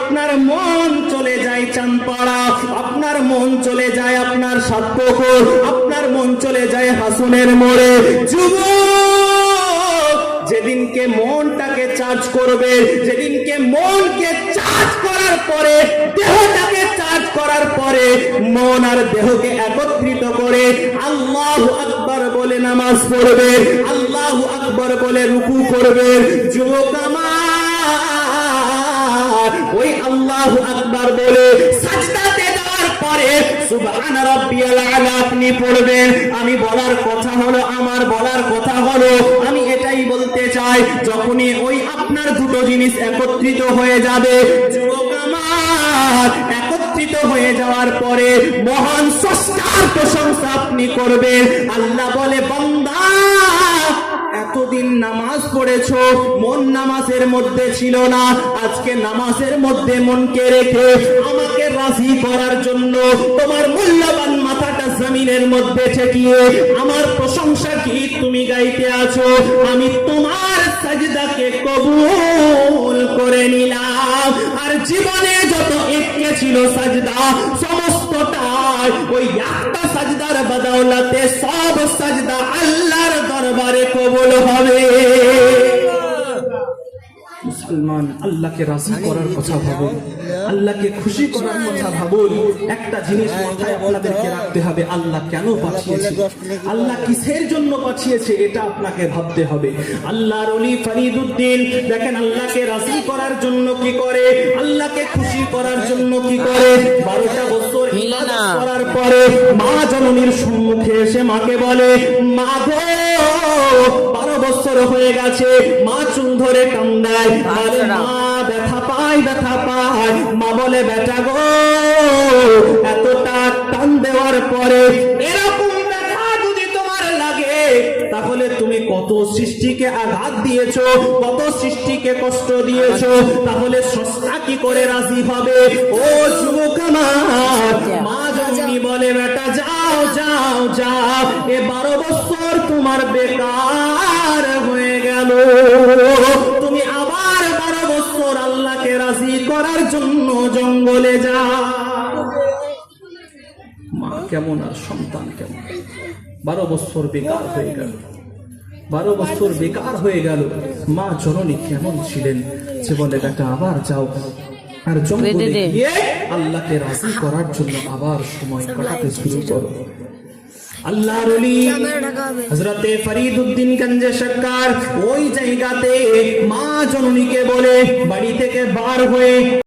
আপনার মন চলে যায় চাঁদপাড়া, আপনার মন চলে যায় আপনার সাতপুকুর, আপনার মন চলে যায় হাসনের মোড়ে। যুবক, যেদিনকে মনটাকে চার্জ করবে, যেদিনকে মনকে চার্জ করার পরে, দেহটাকে চার্জ করার পরে, মন আর দেহকে একত্রিত করে আল্লাহু আকবার বলে নামাজ পড়বে, আল্লাহু আকবার বলে রুকু করবে। যুবক আমার, ওই আল্লাহু আকবার বলে সাজদাতে যাওয়ার পরে সুবহান রাব্বিয়াল আলা আপনি পড়বেন। আমি বলার কথা হলো, আমার বলার কথা হলো, আমি এটাই বলতে চাই, যখনই ওই আপনার দুটো জিনিস একত্রিত হয়ে যাবে, যুবক আমার, একত্রিত হয়ে যাওয়ার পরে মহান স্রষ্টার প্রশংসা আপনি করবেন। আল্লাহ বলে, বান্দা এতদিন নামাজ পড়েছো, মন নামাজের মধ্যে ছিল না, আজকে নামাজের মধ্যে মনকে রেখে আমাকে রাজি করার জন্য তোমার মূল্যবান মাথাটা জমিনের মধ্যে ঠেকিয়ে আমার প্রশংসা কি তুমি গাইতে আছো। আমি তোমার সাজদাকে কবুল করে নিলাম। আর জীবনে যত একে ছিল সাজদা, সমস্তটাই ওই একটা সাজদার বদৌলতে সব সাজদা আল্লাহর দরবারে কবুল হবে। মুসলমান, আল্লাহকে রাজি করার কথা ভাবুন, আল্লাহকে খুশি করার কথা ভাবুন। একটা জিনিস মাথায় আপনাদেরকে রাখতে হবে, আল্লাহ কেন পাঠিয়েছে, আল্লাহ কিসের জন্য পাঠিয়েছে, এটা আপনাকে ভাবতে হবে। আল্লাহর ওলি ফরিদউদ্দিন দেখেন আল্লাহকে রাজি করার জন্য কি করে, আল্লাহকে খুশি করার জন্য কি করে। 12টা বছর ইবাদত করার পরে মা জননীর সম্মুখে এসে মাকে বলে, মা গো 12 বছর হয়ে গেছে। মা চুল ধরে কান্দায়, আরে মা ব্যথা পায়, ব্যথা পায়। মা বলে, বেটা গো, এতটা টান দেওয়ার পরে এরকম ব্যথা যদি তোমার লাগে, তাহলে তুমি কত সৃষ্টিকে আঘাত দিয়েছো, কত সৃষ্টিকে কষ্ট দিয়েছো, তাহলে স্রষ্টা কি করে রাজি হবে? ও যুবক আমার, মা জননী বলে, বেটা যাও যাও যাও, এ 12 বছর তোমার বেকার হয়ে গেল। তুমি আবার 12 বছর আল্লাহকে রাজি করার জন্য জঙ্গলে যাও। মা কেমন আর সন্তান কেমন, 12 বছর বেকার হয়ে গেল, 12 বছর বেকার হয়ে গেল। মা জননী কেমন ছিলেন, সে বলে, বেটা আবার যাও আর জঙ্গলে গিয়ে আল্লাহকে রাজি করার জন্য আবার সময় কাটাতে শুরু করো। আল্লাহর ওলি হযরতে ফরিদউদ্দিন গঞ্জে সরকার ওই জায়গাতে মা জননীকে বলে বাড়ি থেকে বার হয়ে